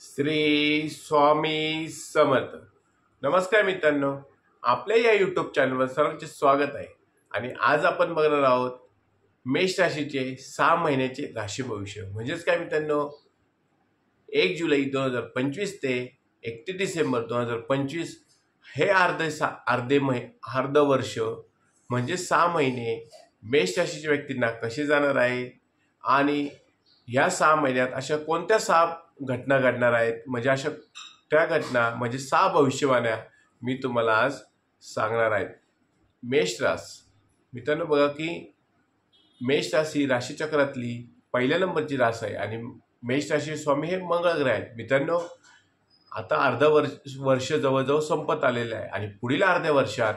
श्री स्वामी समर्थ. नमस्कार मित्रांनो, आपल्या या यूट्यूब चॅनलवर सर्वांचे स्वागत आहे. आणि आज आपण बघणार आहोत मेष राशीचे 6 महिन्याचे राशी भविष्य. म्हणजेच काय मित्रांनो, 1 जुलै 2025 ते 31 डिसेंबर 2025 हे अर्ध वर्ष म्हणजे 6 महिने मेष राशीच्या व्यक्तींना कसे जाणार आहे आणि या 6 महिन्यात अशा कोणत्या 6 घटना घडणार आहेत, म्हणजे अशा त्या घटना म्हणजे 6 भविष्यवाण्या मी तुम्हाला आज सांगणार आहेत. मेष रास मित्रांनो, बघा की मेष राशी राशीचक्रातली पहिल्या नंबरची रास आहे आणि मेष राशी स्वामी हे मंगळ ग्रह आहेत. मित्रांनो, आता वर्ष जवळजवळ संपत आलेलं आहे आणि पुढील अर्ध्या वर्षात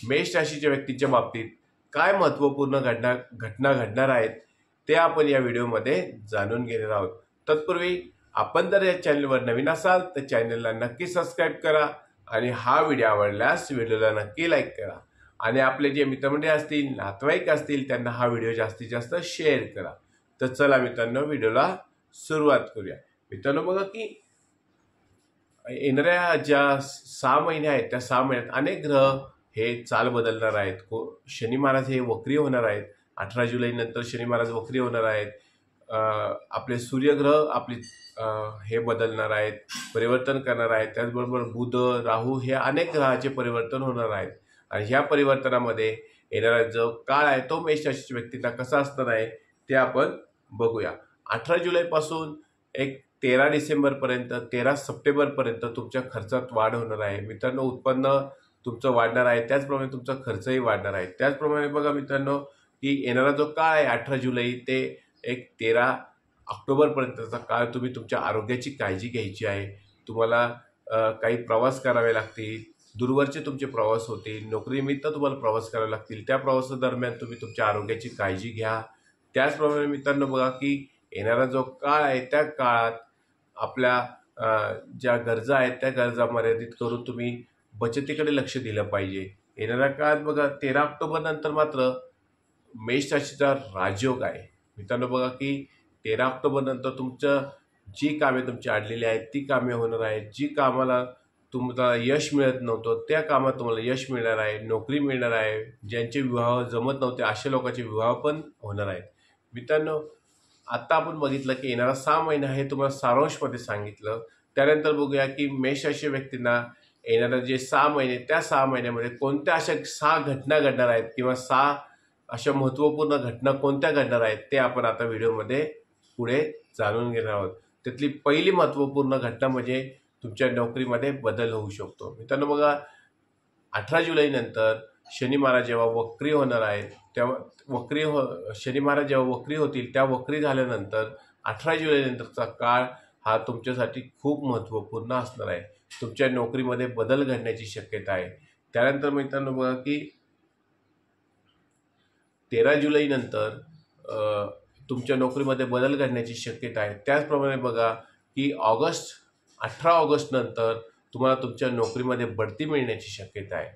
मेष राशीच्या व्यक्तीच्या बाबतीत काय महत्त्वपूर्ण घटना घडणार आहेत ते आपण या व्हिडिओमध्ये जाणून घेणार आहोत. तत्पूर्वी आपण जर या चॅनलवर नवीन असाल तर चॅनलला नक्की सबस्क्राईब करा आणि हा व्हिडिओ आवडल्यास व्हिडिओला नक्की लाईक करा आणि आपले जे मित्रमंडळी असतील, नातेवाईक असतील, त्यांना हा व्हिडिओ जास्तीत जास्त शेअर करा. तर चला मित्रांनो, व्हिडिओला सुरुवात करूया. मित्रांनो, बघा की येणाऱ्या ज्या 6 महिने आहेत त्या 6 महिन्यात अनेक ग्रह हे चाल बदलणार आहेत. शनी महाराज हे वक्री होणार आहेत. 18 जुलै नंतर शनी महाराज वक्री होणार आहेत. आपले सूर्यग्रह हे बदलणार आहेत, परिवर्तन करणार आहेत. त्याचबरोबर बुध, राहू हे अनेक ग्रहाचे परिवर्तन होणार आहेत आणि ह्या परिवर्तनामध्ये येणारा जो काळ आहे तो मेष राशीच्या व्यक्तींना कसा असणार आहे ते आपण बघूया. 18 जुलैपासून 13 डिसेंबरपर्यंत 13 सप्टेंबरपर्यंत तुमच्या खर्चात वाढ होणार आहे. मित्रांनो, उत्पन्न तुमचं वाढणार आहे, त्याचप्रमाणे तुमचा खर्चही वाढणार आहे. त्याचप्रमाणे बघा मित्रांनो की येणारा जो काळ आहे 18 जुलै ते 13 ऑक्टोबरपर्यंतचा काळ तुम्ही तुमच्या आरोग्याची काळजी घ्यायची आहे. तुम्हाला काही प्रवास करावे लागतील, दूरवरचे तुमचे प्रवास होतील, नोकरीनिमित्त तुम्हाला प्रवास करावे लागतील. त्या प्रवासादरम्यान तुम्ही तुमच्या आरोग्याची काळजी घ्या. त्याचप्रमाणे मित्रांनो, बघा की येणारा जो काळ आहे त्या काळात आपल्या ज्या गरजा आहेत त्या गरजा मर्यादित करून तुम्ही बचतीकडे लक्ष दिलं पाहिजे. येणाऱ्या काळात बघा 13 ऑक्टोबर नंतर मात्र मेष राशीचा राजयोग आहे. मित्रांनो, बघा की 13 ऑक्टोबर नंतर जी कामे तुमची अडलेली आहेत ती कामे होणार आहेत. जी कामाला तुम्हाला यश मिळत नव्हतं त्या कामात तुम्हाला यश मिळणार आहे, नोकरी मिळणार आहे. ज्यांचे विवाह जमत नव्हते अशा लोकांचे विवाह पण होणार आहेत. मित्रांनो, आता आपण बघितलं की येणारा 6 महिना हे तुम्हाला सारांशमध्ये सांगितलं. त्यानंतर बघूया की मेष राशी व्यक्तींना येणारे जे 6 महिने त्या 6 महिन्यामध्ये कोणत्या अशा 6 घटना घडणार आहेत किंवा 6 अशा महत्त्वपूर्ण घटना कोणत्या घडणार आहेत ते आपण आता व्हिडिओमध्ये पुढे जाणून घेणार आहोत. त्यातली पहिली महत्त्वपूर्ण घटना म्हणजे तुमच्या नोकरीमध्ये बदल होऊ शकतो. मित्रांनो, बघा 18 जुलै नंतर शनी महाराज जेव्हा वक्री होणार आहेत तेव्हा शनी महाराज जेव्हा वक्री होतील त्या वक्री झाल्यानंतर 18 जुलै नंतरचा काळ हा तुमच्यासाठी खूप महत्त्वपूर्ण असणार आहे. तुमच्या नोकरीमध्ये बदल घडण्याची शक्यता आहे. त्यानंतर मित्रांनो, बघा की 13 जुलै नंतर तुमच्या नोकरीमध्ये बदल घडण्याची शक्यता आहे. त्याचप्रमाणे बघा की 18 ऑगस्ट नंतर तुम्हाला तुमच्या नोकरीमध्ये बढती मिळण्याची शक्यता आहे.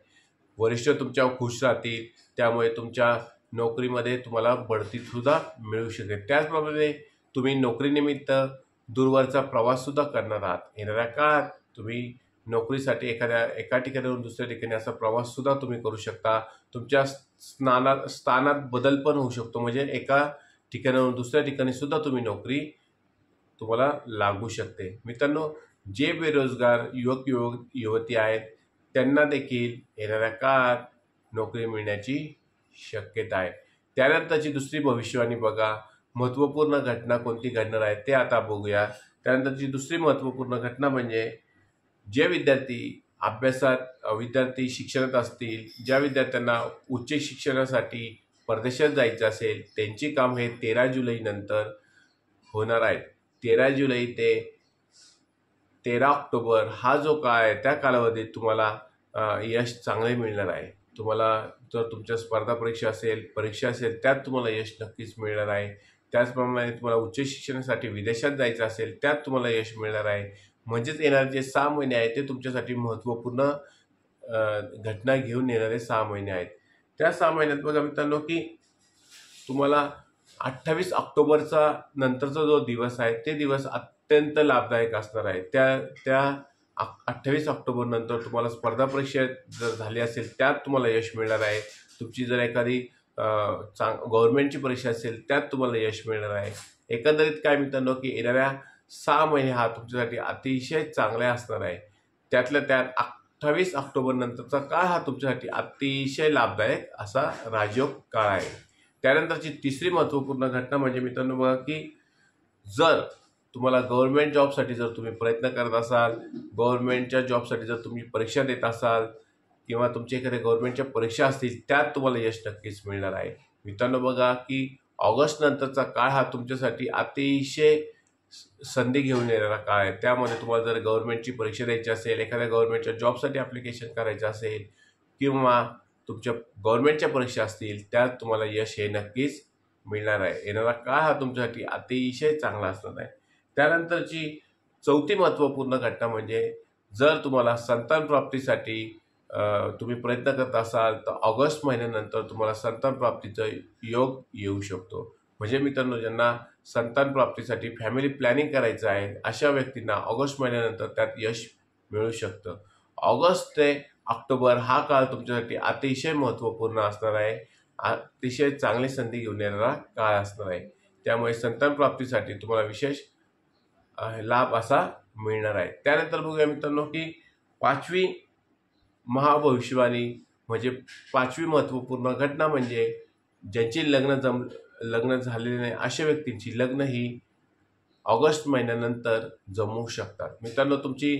वरिष्ठ तुमच्यावर खुश राहतील, त्यामुळे तुमच्या नोकरीमध्ये तुम्हाला बढतीसुद्धा मिळू शकेल. त्याचप्रमाणे तुम्ही नोकरीनिमित्त दूरवरचा प्रवाससुद्धा करणार आहात. येणाऱ्या काळात तुम्ही नोकरीसाठी एका ठिकाणावरून दुसऱ्या ठिकाणी असा प्रवाससुद्धा तुम्ही करू शकता. तुमच्या स्थानात बदल पण होऊ शकतो, म्हणजे एका ठिकाणावरून दुसऱ्या ठिकाणी सुद्धा तुम्हाला लागू शकते. मित्रांनो, जे बेरोजगार युवती आहेत त्यांना देखील येणाऱ्या काळात नोकरी मिळण्याची शक्यता आहे. त्यानंतरची दुसरी भविष्यवाणी बघा, महत्त्वपूर्ण घटना कोणती घडणार आहे ते आता बघूया. त्यानंतरची दुसरी महत्त्वपूर्ण घटना म्हणजे जे विद्यार्थी शिक्षणात असतील, ज्या विद्यार्थ्यांना उच्च शिक्षणासाठी परदेशात जायचं असेल त्यांची काम हे 13 जुलै नंतर होणार आहेत. 13 जुलै ते 13 ऑक्टोबर हा जो काळ आहे त्या कालावधीत तुम्हाला यश चांगले मिळणार आहे. तुम्हाला जर तुमच्या स्पर्धा परीक्षा असेल त्यात तुम्हाला यश नक्कीच मिळणार आहे. त्याचप्रमाणे तुम्हाला उच्च शिक्षणासाठी विदेशात जायचं असेल त्यात तुम्हाला यश मिळणार आहे. म्हणजेच येणारे जे 6 महिने आहेत ते तुमच्यासाठी महत्त्वपूर्ण घटना घेऊन येणारे 6 महिने आहेत. त्या 6 महिन्यात बघा मित्रांनो की तुम्हाला 28 ऑक्टोबरचा नंतरचा जो दिवस आहे ते दिवस अत्यंत लाभदायक असणार आहे. त्या त्या 28 ऑक्टोबर नंतर तुम्हाला स्पर्धा परीक्षा जर झाली असेल त्यात तुम्हाला यश मिळणार आहे. तुमची जर एखादी गव्हर्नमेंटची परीक्षा असेल त्यात तुम्हाला यश मिळणार आहे. एकंदरीत काय मित्रांनो की येणाऱ्या 6 महिने हा तुमच्यासाठी अतिशय चांगला असणार आहे. त्यातल्या त्यात 28 ऑक्टोबर नंतरचा काळ हा तुमच्यासाठी अतिशय लाभदायक असा राजयोग काळ आहे. त्यानंतरची तिसरी महत्त्वपूर्ण घटना म्हणजे मित्रांनो बघा की जर तुम्हाला गव्हर्नमेंट जॉबसाठी जर तुम्ही प्रयत्न करत असाल, गव्हर्नमेंटच्या जॉबसाठी जर तुम्ही परीक्षा देत असाल किंवा तुमच्या एखाद्या गव्हर्नमेंटच्या परीक्षा असतील त्यात तुम्हाला यश नक्कीच मिळणार आहे. मित्रांनो बघा की ऑगस्ट नंतरचा काळ हा तुमच्यासाठी अतिशय संधी घेऊन येणारा काळ आहे. त्यामध्ये तुम्हाला जर गव्हर्नमेंटची परीक्षा द्यायची असेल, एखाद्या गव्हर्नमेंटच्या जॉबसाठी ॲप्लिकेशन करायचं असेल किंवा तुमच्या गव्हर्नमेंटच्या परीक्षा असतील त्यात तुम्हाला यश हे नक्कीच मिळणार आहे. येणारा काळ हा तुमच्यासाठी अतिशय चांगला असणार आहे. त्यानंतरची चौथी महत्त्वपूर्ण घटना म्हणजे जर तुम्हाला संतान प्राप्तीसाठी तुम्ही प्रयत्न करत असाल तर ऑगस्ट महिन्यानंतर तुम्हाला संतान प्राप्तीचा योग येऊ शकतो. म्हणजे मित्रांनो ज्यांना संतान प्राप्तीसाठी फॅमिली प्लॅनिंग करायचं आहे अशा व्यक्तींना ऑगस्ट महिन्यानंतर त्यात यश मिळू शकतं. ऑगस्ट ते ऑक्टोबर हा काळ तुमच्यासाठी अतिशय महत्त्वपूर्ण असणार आहे. अतिशय चांगली संधी घेऊन येणारा काळ असणार आहे. त्यामुळे संतान प्राप्तीसाठी तुम्हाला विशेष लाभ असा मिळणार आहे. त्यानंतर बघूया मित्रांनो की 5वी महाभविष्यवाणी म्हणजे 5वी महत्त्वपूर्ण घटना म्हणजे ज्यांची लग्न झालेले नाही अशा व्यक्तींची लग्न ही ऑगस्ट महिन्यानंतर जमवू शकतात. मित्रांनो तुमची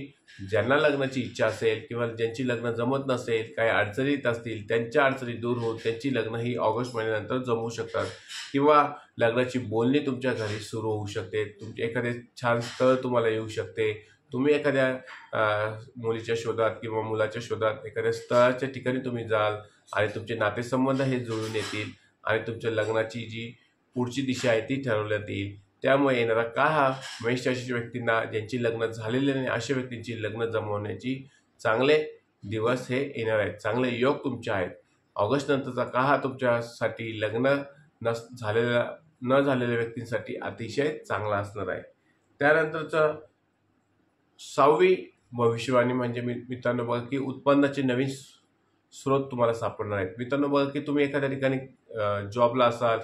ज्यांना लग्नाची इच्छा असेल किंवा ज्यांची लग्न जमत नसेल, काही अडचणीत असतील, त्यांच्या अडचणी दूर होऊन त्यांची लग्न ही ऑगस्ट महिन्यानंतर जमवू शकतात किंवा लग्नाची बोलणी तुमच्या घरी सुरू होऊ शकते. तुमचे एखादे छान स्थळ तुम्हाला येऊ शकते. तुम्ही एखाद्या मुलीच्या शोधात किंवा मुलाच्या शोधात एखाद्या स्थळाच्या ठिकाणी तुम्ही जाल आणि तुमचे नातेसंबंध हे जुळून येतील आणि तुमच्या लग्नाची जी पुढची दिशा आहे ती ठरवण्यात येईल. त्यामुळे येणारा काळ हा मेष राशीच्या व्यक्तींना ज्यांची लग्न झालेले नाही अशा व्यक्तींची लग्न जमवण्याची चांगले दिवस हे येणार आहेत. चांगले योग तुमचे आहेत. ऑगस्ट नंतरचा काळ हा तुमच्यासाठी लग्न न झालेल्या व्यक्तींसाठी अतिशय चांगला असणार आहे. त्यानंतरचं 6वी भविष्यवाणी म्हणजे मित्रांनो बघा की उत्पन्नाचे नवीन स्रोत तुम्हाला सापडणार आहेत. मित्रांनो बघा की तुम्ही एखाद्या ठिकाणी जॉबला असाल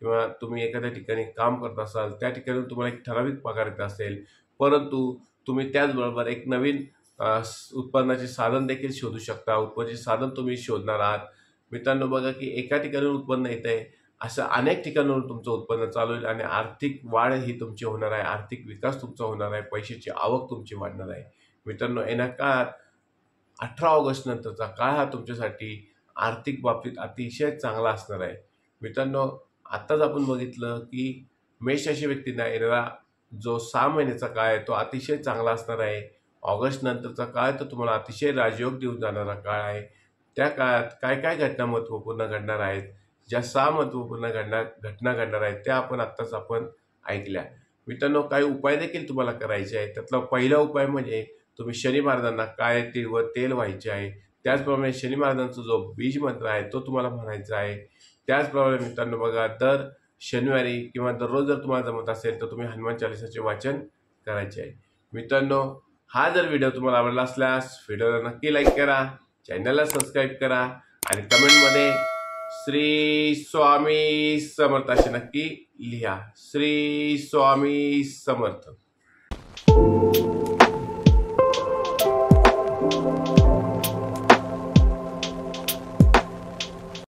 किंवा तुम्ही एखाद्या ठिकाणी काम करत असाल त्या ठिकाणी तुम्हाला एक ठराविक पगार येत असेल, परंतु तुम्ही त्याचबरोबर एक नवीन उत्पन्नाचे साधन देखील शोधू शकता. उत्पन्नाचे साधन तुम्ही शोधणार आहात. मित्रांनो बघा की एका ठिकाणी उत्पन्न येत आहे असं अनेक ठिकाणावरून तुमचं उत्पन्न चालू होईल आणि आर्थिक वाढ ही तुमची होणार आहे. आर्थिक विकास तुमचा होणार आहे. पैशाची आवक तुमची वाढणार आहे. मित्रांनो येण्या काळात 18 ऑगस्ट नंतरचा काळ हा तुमच्यासाठी आर्थिक बाबतीत अतिशय चांगला असणार आहे. मित्रांनो आत्ताच आपण बघितलं की मेष राशी व्यक्तींना येणारा जो 6 महिन्याचा काळ आहे तो अतिशय चांगला असणार आहे. ऑगस्ट नंतरचा काळ तर तुम्हाला अतिशय राजयोग देऊन जाणारा काळ आहे. त्या काळात काय काय घटना महत्त्वपूर्ण घडणार आहेत, ज्या 6 महत्त्वपूर्ण घटना घडणार आहेत त्या आत्ताच आपण ऐकल्या. मित्रांनो काही उपाय देखील तुम्हाला करायचे आहेत. त्यातला पहिला उपाय म्हणजे तुम्ही शनी महाराजांना काळे तीळ व तेल व्हायचे आहे. त्याचप्रमाणे शनी महाराजांचा जो बीज मंत्र आहे तो तुम्हाला म्हणायचा आहे. त्याचप्रमाणे मित्रांनो बघा दर शनिवारी किंवा दररोज जर तुम्हाला जमत असेल तर तुम्ही हनुमान चालीसाचे वाचन करायचे आहे. मित्रांनो हा जर व्हिडिओ तुम्हाला आवडला असल्यास व्हिडिओला नक्की लाईक करा, चॅनलला सबस्क्राईब करा आणि कमेंटमध्ये श्री स्वामी समर्थ असे नक्की लिहा. श्री स्वामी समर्थ.